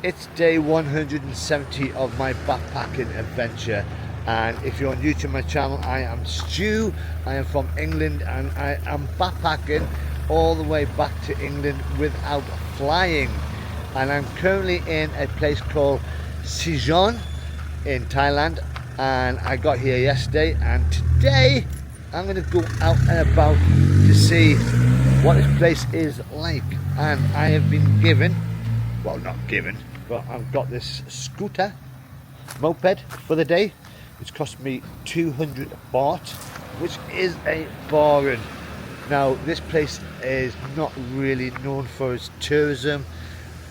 It's day 170 of my backpacking adventure, and if you're new to my channel, I am Stu. I am from England and I am backpacking all the way back to England without flying, and I'm currently in a place called Sichon in Thailand, and I got here yesterday, and today I'm going to go out and about to see what this place is like. And I have been given, well, not given, but I've got this scooter moped for the day. It's cost me 200 baht, which is a bargain. Now this place is not really known for its tourism.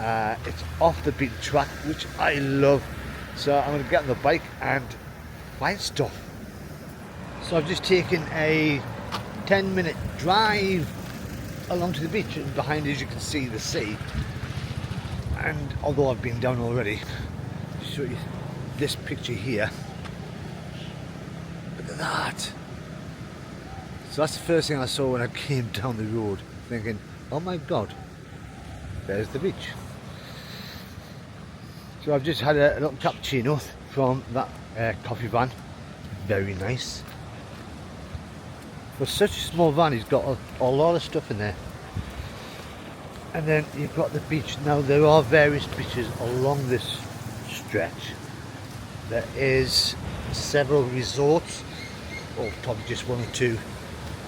It's off the beaten track, which I love. So I'm going to get on the bike and find stuff. So I've just taken a 10-minute drive along to the beach, and behind as you can see the sea. And although I've been down already, I'll show you this picture here. Look at that. So that's the first thing I saw when I came down the road, thinking, oh my god, there's the beach. So I've just had a little cappuccino from that coffee van. Very nice. For such a small van, he's got a lot of stuff in there. And then you've got the beach. Now there are various beaches along this stretch. There is several resorts, or probably just one or two,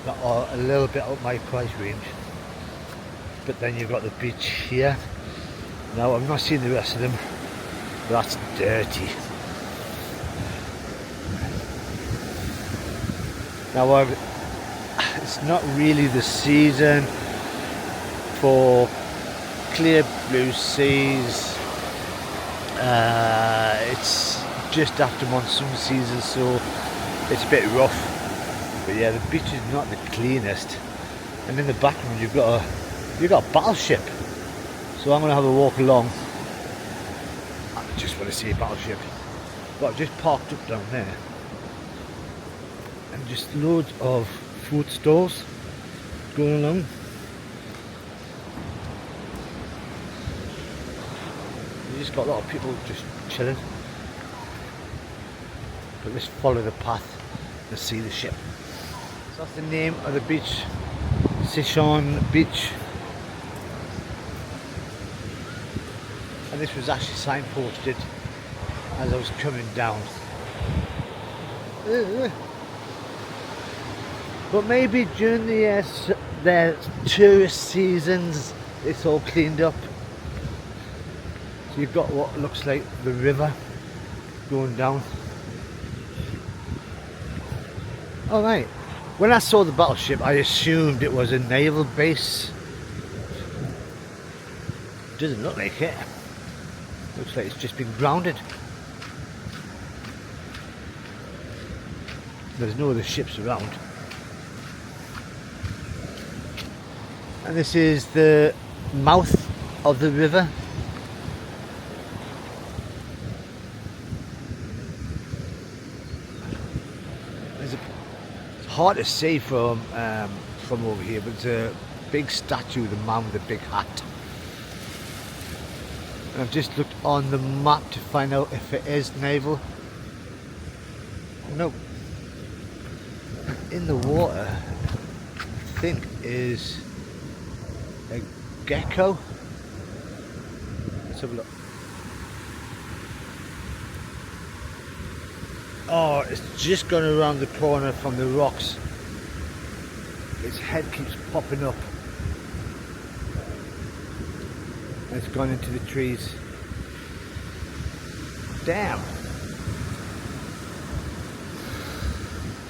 that are a little bit out my price range. But then you've got the beach here. Now I've not seen the rest of them, but that's dirty. Now it's not really the season for clear blue seas. It's just after monsoon season, so it's a bit rough. But yeah, the beach is not the cleanest. And in the background you've got a battleship. So I'm gonna have a walk along. I just want to see a battleship. But I've just parked up down there. And just loads of food stalls going along. You just got a lot of people just chilling. But let's follow the path to see the ship. So that's the name of the beach, Sichon Beach. And this was actually signposted as I was coming down. But maybe during the tourist seasons, it's all cleaned up. So you've got what looks like the river going down. Alright, when I saw the battleship, I assumed it was a naval base. Doesn't look like it. Looks like it's just been grounded. There's no other ships around. And this is the mouth of the river. It's hard to see from over here, but it's a big statue, the man with the big hat. And I've just looked on the map to find out if it is naval. No. In the water, I think is a gecko. Let's have a look. Oh, it's just gone around the corner from the rocks. Its head keeps popping up. And it's gone into the trees. Damn.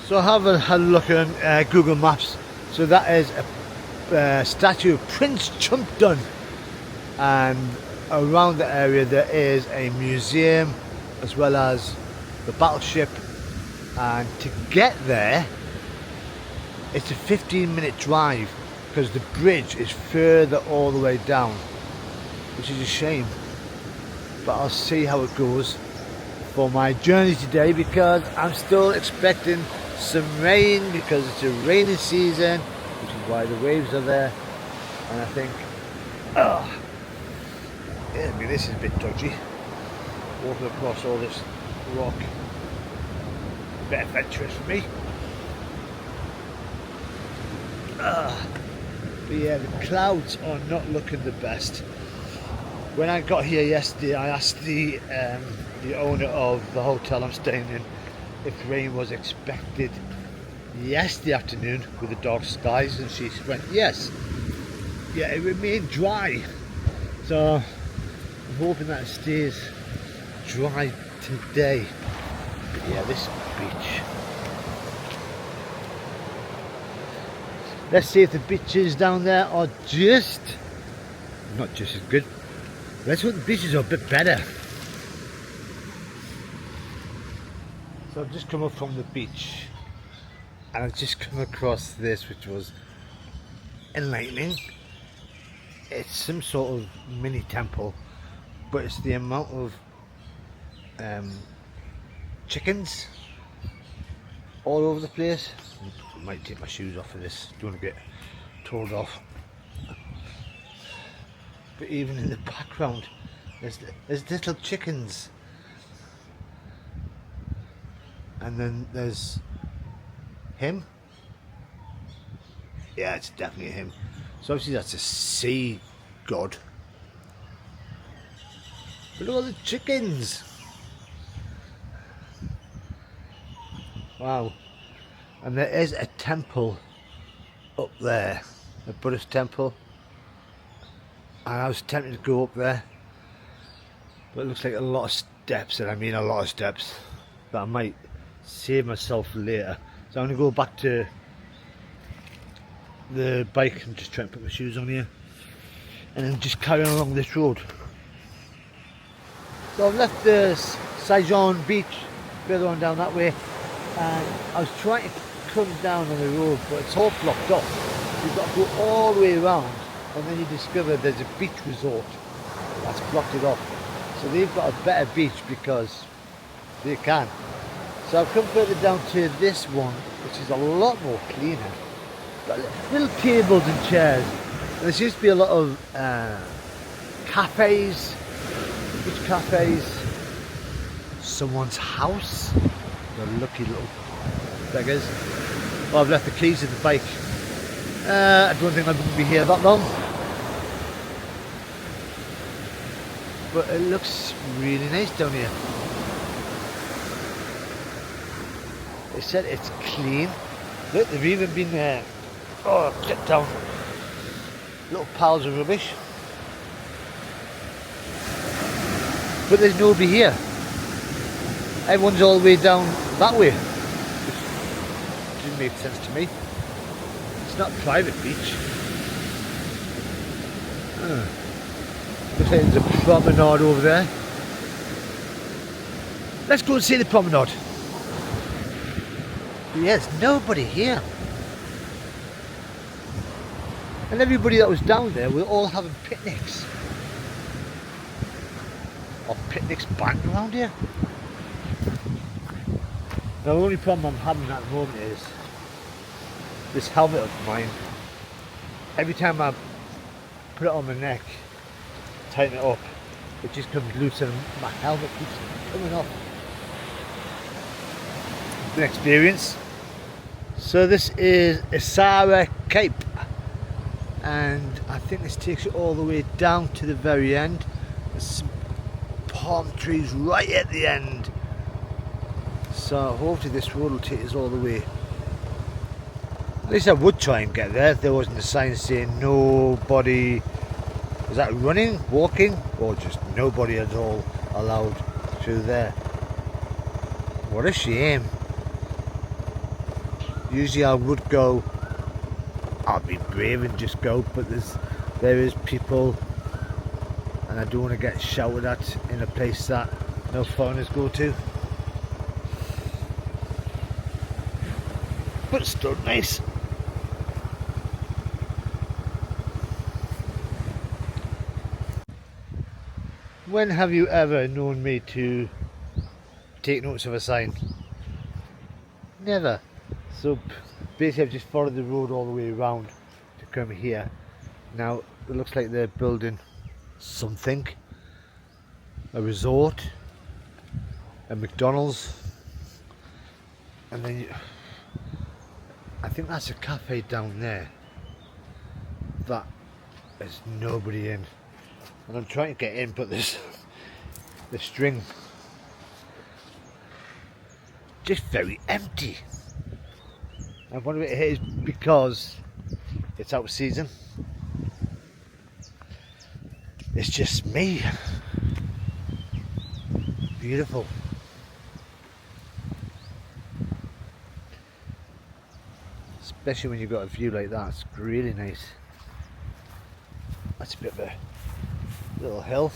So I have a look on Google Maps. So that is a statue of Prince Chumpdon, and around the area there is a museum as well as the battleship, and to get there it's a 15-minute drive because the bridge is further all the way down, which is a shame, but I'll see how it goes for my journey today, because I'm still expecting some rain because it's a rainy season, which is why the waves are there. And I think Yeah, I mean, this is a bit dodgy. Walking across all this rock. A bit adventurous for me. But yeah, the clouds are not looking the best. When I got here yesterday, I asked the owner of the hotel I'm staying in if rain was expected yesterday afternoon with the dark skies, and she went yes. Yeah, it remained dry, so I'm hoping that it stays dry today. But yeah, this beach. Let's see if the beaches down there are just, not just as good. Let's hope the beaches are a bit better. So I've just come up from the beach and I've just come across this, which was enlightening. It's some sort of mini temple, but it's the amount of chickens all over the place. I might take my shoes off for this, don't want to get told off. But even in the background, there's little chickens, and then there's him. Yeah, it's definitely him. So obviously that's a sea god. But look at all the chickens. Wow. And there is a temple up there, a Buddhist temple. And I was tempted to go up there, but it looks like a lot of steps, and I mean a lot of steps, but I might save myself for later. So I'm going to go back to the bike and just try and put my shoes on here, and then just carry on along this road. So I've left the Sichon beach further on down that way, and I was trying to come down on the road, but it's all blocked off. You've got to go all the way around, and then you discover there's a beach resort that's blocked it off. So they've got a better beach because they can. So I've come further down to this one, which is a lot more cleaner. Got little tables and chairs. And there seems to be a lot of cafes. Which cafes? Someone's house. The lucky little beggars. Oh, I've left the keys in the bike. I don't think I'm going to be here that long. But it looks really nice down here. They said it's clean. Look, they've even been there. Oh, get down. Little piles of rubbish. But there's nobody here. Everyone's all the way down that way. Which didn't make sense to me. It's not a private beach. Looks like there's a promenade over there. Let's go and see the promenade. Yes, nobody here. And everybody that was down there were all having picnics. Or picnics banned around here. Now, the only problem I'm having at the moment is this helmet of mine. Every time I put it on my neck, tighten it up, it just comes loose and my helmet keeps coming off. It's an experience. So this is Isara Cape, and I think this takes you all the way down to the very end. There's some palm trees right at the end. So hopefully this road will take us all the way. At least I would try and get there if there wasn't a sign saying nobody. Is that running, walking, or just nobody at all allowed through there? What a shame. Usually I would go, I'd be brave and just go, but there is people, and I don't want to get shouted at in a place that no foreigners go to. But it's still nice. When have you ever known me to take notice of a sign? Never. So basically I've just followed the road all the way around to come here. Now it looks like they're building something. a resort, a McDonald's, and then I think that's a cafe down there that there's nobody in, and I'm trying to get in, but there's the string just very empty. I wonder if it is because it's out of season. It's just me. Beautiful. Especially when you've got a view like that, it's really nice. That's a bit of a little hill.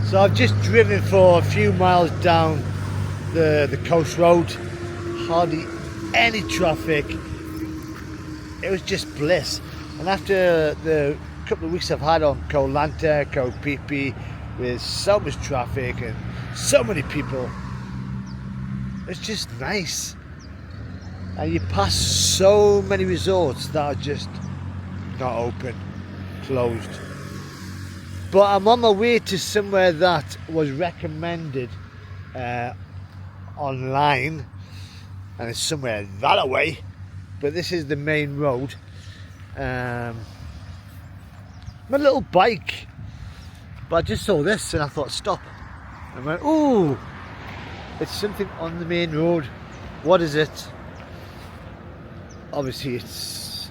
So I've just driven for a few miles down the coast road, hardly any traffic. It was just bliss. And after the couple of weeks I've had on Koh Lanta, Koh Phi Phi, with so much traffic and so many people, it's just nice. And you pass so many resorts that are just not open, closed. But I'm on my way to somewhere that was recommended online, and it's somewhere that away, but this is the main road. My little bike, but I just saw this and I thought stop. I went, ooh, it's something on the main road. What is it? Obviously it's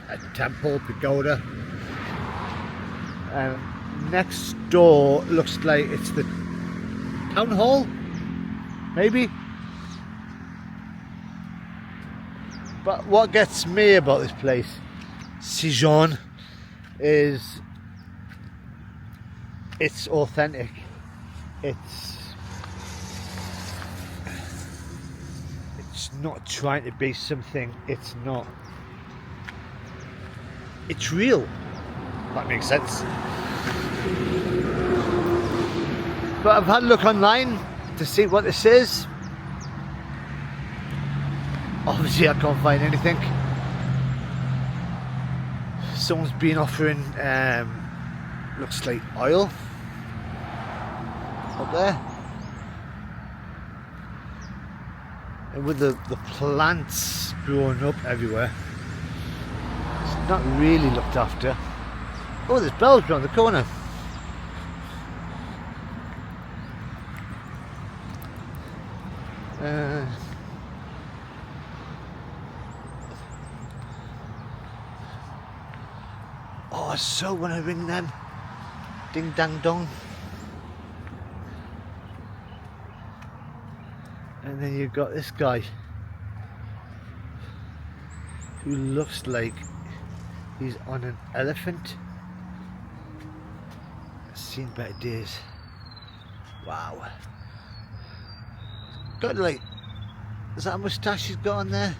a temple, pagoda. Next door looks like it's the town hall, maybe. But what gets me about this place, Sichon, is it's authentic. It's not trying to be something it's not. It's real. That makes sense. But I've had a look online to see what this is. Obviously I can't find anything. Someone's been offering looks like oil up there, and with the plants growing up everywhere, it's not really looked after. Oh, there's bells around the corner. Oh, I so want to ring them. Ding dang dong. And then you've got this guy who looks like he's on an elephant. I've seen better days. Wow. Got like, is that a moustache he's got on there?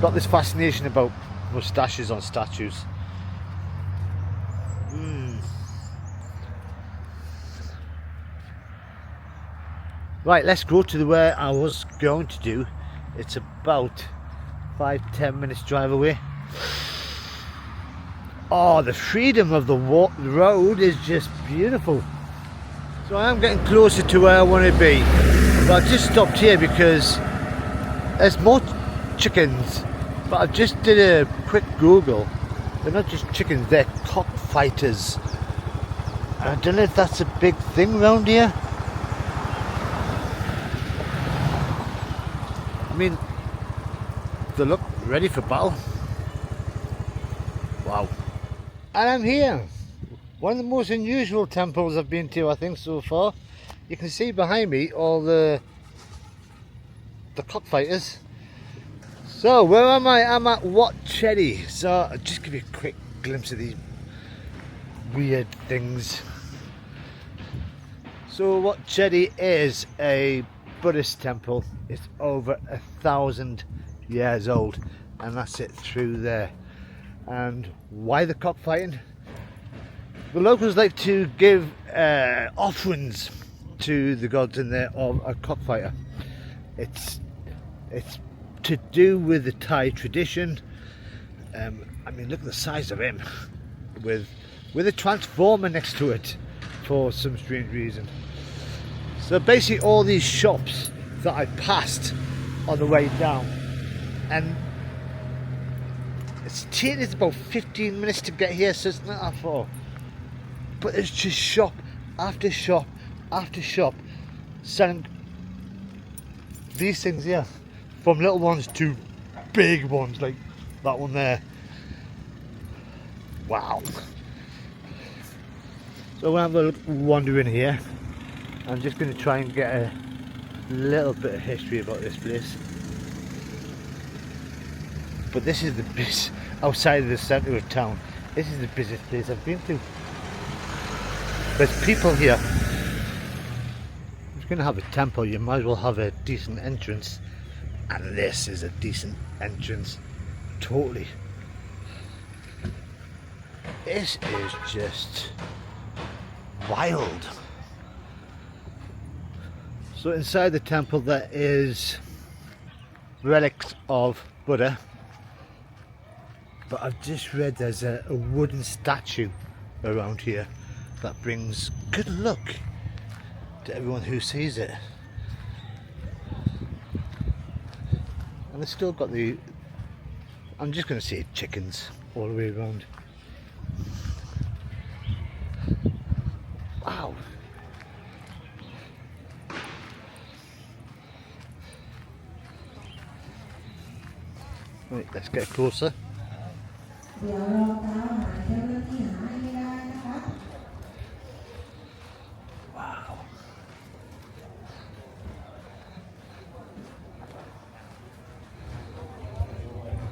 Got this fascination about moustaches on statues. Right, let's go to where I was going to do. It's about 5-10 minutes drive away. Oh, the freedom of the road is just beautiful. So I am getting closer to where I want to be. But I've just stopped here because there's more chickens. But I've just did a quick Google. They're not just chickens, they're cockfighters. I don't know if that's a big thing around here. I mean, they look ready for battle. Wow. And I'm here. One of the most unusual temples I've been to, I think, so far. You can see behind me all the cockfighters. So, where am I? I'm at Wat Chedi. So, I'll just give you a quick glimpse of these weird things. So, Wat Chedi is a Buddhist temple. It's over 1,000 years old, and that's it through there. And why the cockfighting? The locals like to give offerings to the gods in there of a cockfighter. It's to do with the Thai tradition. I mean, look at the size of him, with a transformer next to it for some strange reason. So basically all these shops that I passed on the way down, and it's taken us about 15 minutes to get here, so it's not that far. But it's just shop after shop after shop selling these things here, from little ones to big ones like that one there. Wow. So when I'm going to wander in here, I'm just going to try and get a little bit of history about this place. But this is the busiest, outside of the centre of town, this is the busiest place I've been to. There's people here. If you're going to have a temple, you might as well have a decent entrance. And this is a decent entrance. Totally. This is just wild. So inside the temple there is relics of Buddha, but I've just read there's a wooden statue around here that brings good luck to everyone who sees it. And they've still got the, I'm just going to say chickens all the way around. Wow. Right, let's get closer. Wow.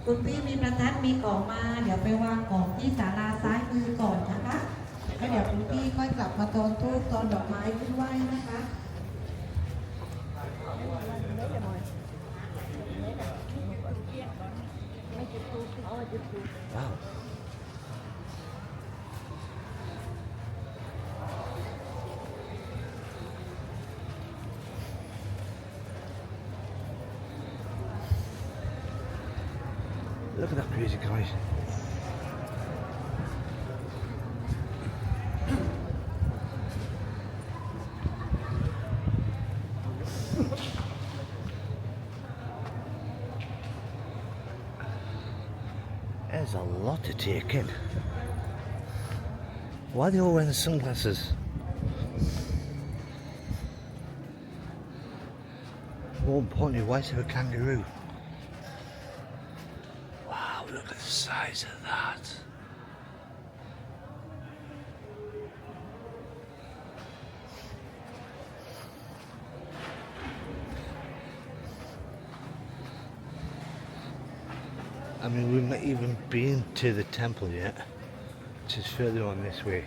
คุณพี่มีประทัดมีกล่องมาเดี๋ยวไปวางกล่องที่ศาลาซ้ายมือก่อนนะคะแล้วเดี๋ยวคุณพี่ค่อยกลับมาตอนทูบตอนดอกไม้ขึ้นไหว้นะคะ Wow. Look at that crazy guy. There's a lot to take in. Why are they all wearing sunglasses? More importantly, why is there a kangaroo? Wow, look at the size of that. I mean, we've not even been to the temple yet, which is further on this way.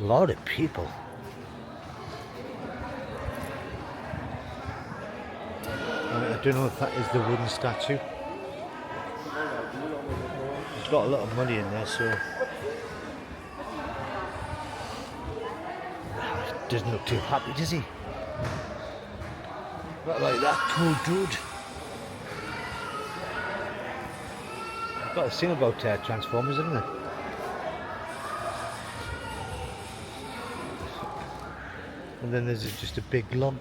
A lot of people. I don't know if that is the wooden statue. He's got a lot of money in there, so doesn't look too happy, does he? Not like that cool dude. I've got a thing about Transformers, haven't I? And then there's just a big log.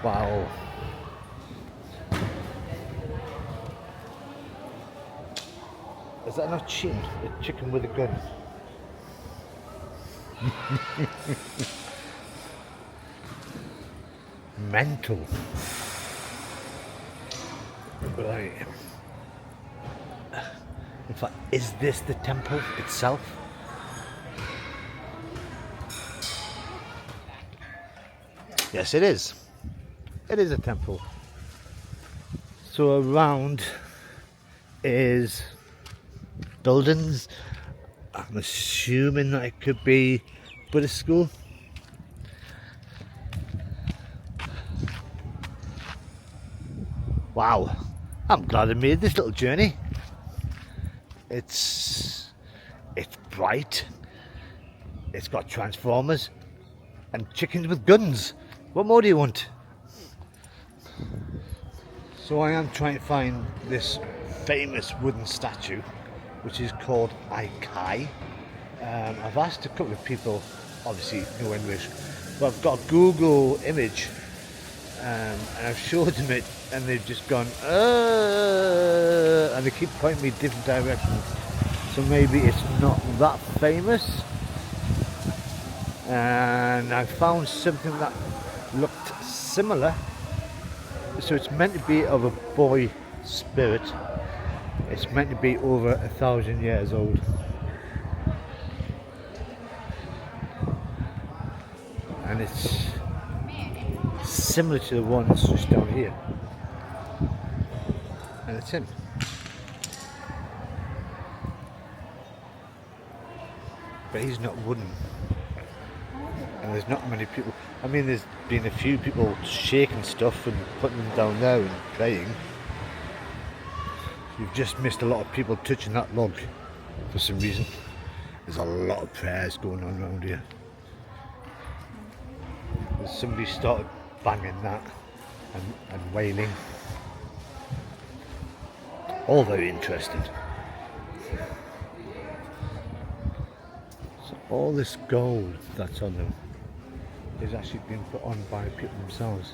Wow. Is that not chicken? A chicken with a gun. Mental. Right. In fact, is this the temple itself? Yes, it is. It is a temple. So around is buildings. I'm assuming that it could be Buddhist school. Wow, I'm glad I made this little journey. It's it's bright, it's got transformers and chickens with guns. What more do you want? So I am trying to find this famous wooden statue, which is called Khai. I've asked a couple of people, obviously no English, but I've got a Google image and I've showed them it, and they've just gone, and they keep pointing me different directions. So maybe it's not that famous. And I found something that looked similar. So it's meant to be of a boy spirit. It's meant to be over 1,000 years old. And it's similar to the one that's just down here. And it's him. But he's not wooden. And there's not many people. I mean, there's been a few people shaking stuff and putting them down there and praying. You've just missed a lot of people touching that log for some reason. There's a lot of prayers going on around here. There's somebody started banging that and wailing. All very interesting. So all this gold that's on them is actually being put on by people themselves.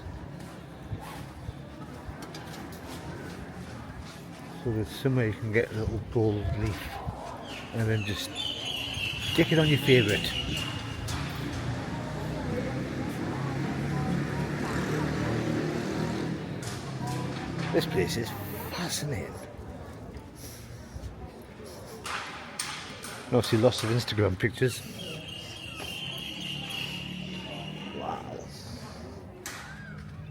So there's somewhere you can get a little gold leaf and then just stick it on your favourite. This place is fascinating. Obviously lots of Instagram pictures. Wow.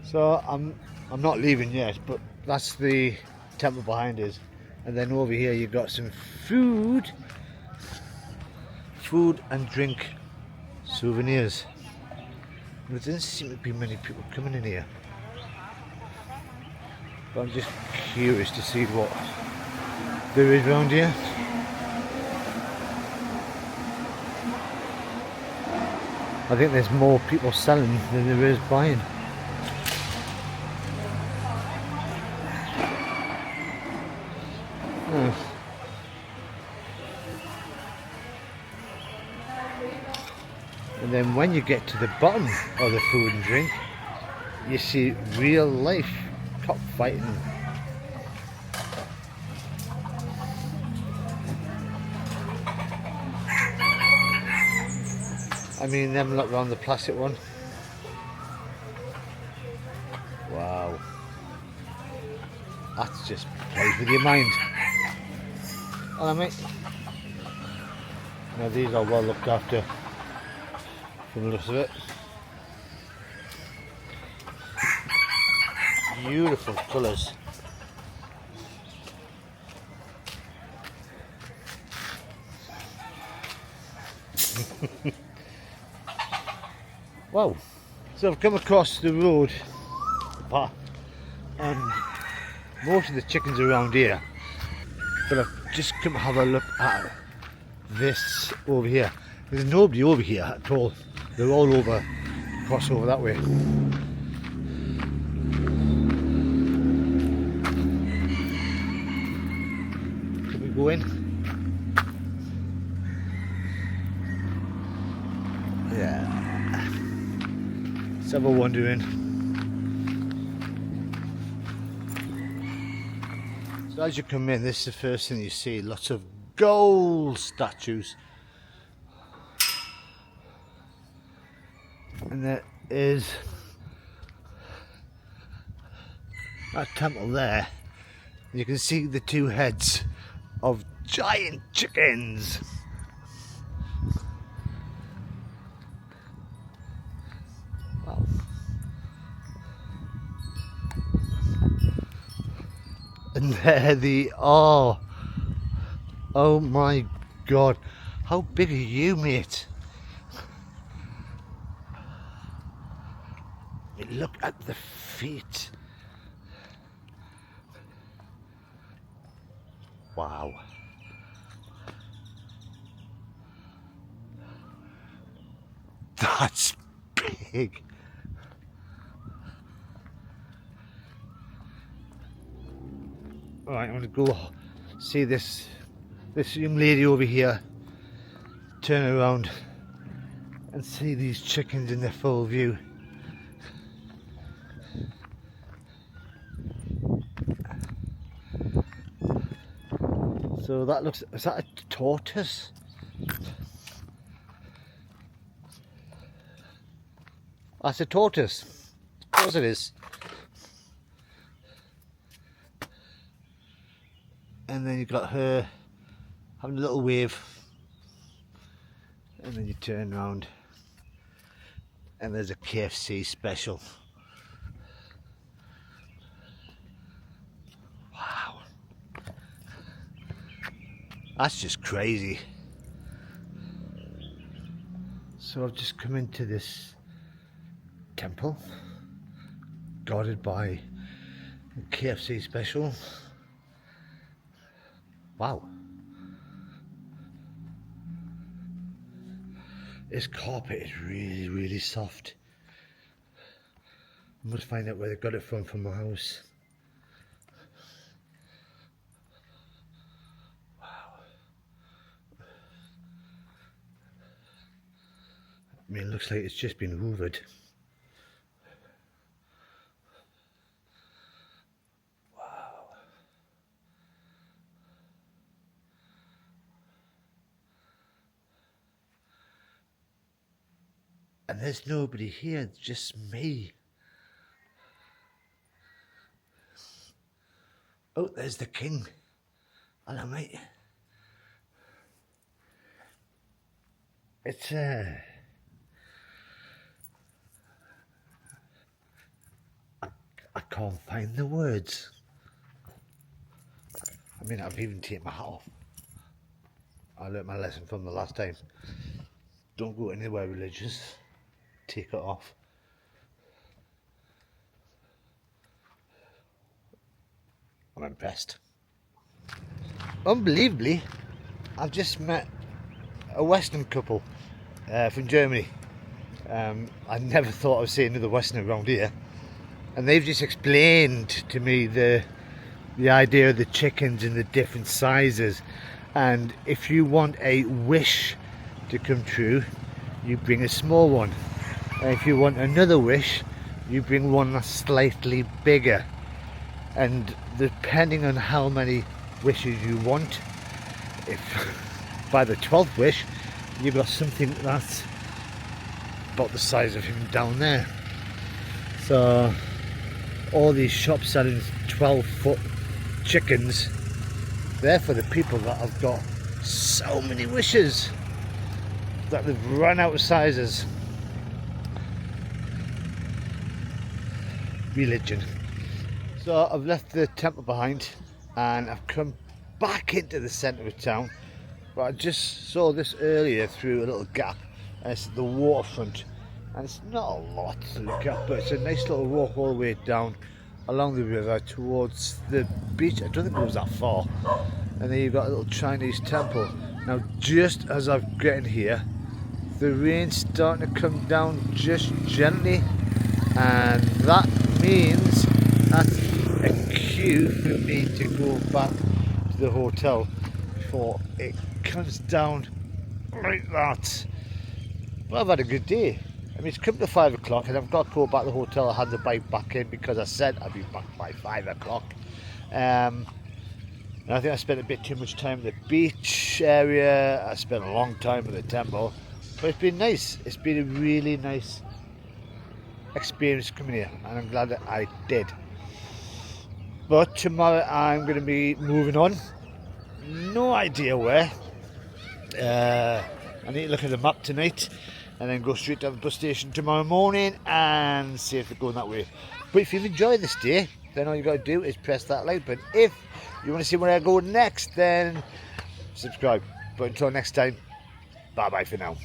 So I'm not leaving yet, but that's the temple behind us. And then over here you've got some food and drink souvenirs. There doesn't seem to be many people coming in here. But I'm just curious to see what there is around here. I think there's more people selling than there is buying. And then when you get to the bottom of the food and drink, you see real life cockfighting. I mean, them look around the plastic one. Wow. That's just plays with your mind. Hello, mate. Now these are well looked after from the looks of it. Beautiful colours. Wow. So I've come across the road path and most of the chickens are around here, but I've just come to have a look at this over here. There's nobody over here at all. They're all over, across over that way. Can we go in? Yeah. Let's have a wander in. So as you come in, this is the first thing you see. Lots of gold statues. And there is that temple there. You can see the two heads of giant chickens. Wow. And there they are. Oh my god. How big are you, mate? Look at the feet. Wow. That's big. Alright, I'm going to go see this young lady over here, turn around and see these chickens in their full view. So that looks, is that a tortoise? That's a tortoise. Of course it is. And then you've got her having a little wave. And then you turn around and there's a KFC special. Wow. That's just crazy. So I've just come into this temple guarded by a KFC special. Wow. This carpet is really, really soft. I must find out where they got it from my house. Wow. I mean, it looks like it's just been hoovered. And there's nobody here, it's just me. Oh, there's the king. Hello, mate. It's I can't find the words. I mean, I've even taken my hat off. I learnt my lesson from the last time. Don't go anywhere religious. Take it off. I'm impressed. Unbelievably, I've just met a Western couple from Germany. I never thought I'd see another Westerner around here, and they've just explained to me the idea of the chickens and the different sizes. And if you want a wish to come true, you bring a small one. And if you want another wish, you bring one that's slightly bigger. And depending on how many wishes you want, if by the 12th wish you've got something that's about the size of him down there. So all these shops selling 12-foot chickens, they're for the people that have got so many wishes that they've run out of sizes. Religion. So I've left the temple behind and I've come back into the centre of town, but I just saw this earlier through a little gap, and it's the waterfront, and it's not a lot to look at, but it's a nice little walk all the way down along the river towards the beach. I don't think it goes that far. And then you've got a little Chinese temple. Now just as I'm getting here, the rain's starting to come down just gently, and that means that's a cue for me to go back to the hotel before it comes down like that. Well, I've had a good day. I mean, it's come to 5 o'clock and I've got to go back to the hotel. I had the bike back in because I said I'd be back by 5 o'clock. And I think I spent a bit too much time at the beach area. I spent a long time at the temple, but it's been nice. It's been a really nice experience coming here, and I'm glad that I did. But tomorrow I'm going to be moving on. No idea where. I need to look at the map tonight and then go straight to the bus station tomorrow morning and see if they're going that way. But if you've enjoyed this day, then all you got to do is press that like button. If you want to see where I go next, then subscribe. But until next time, bye bye for now.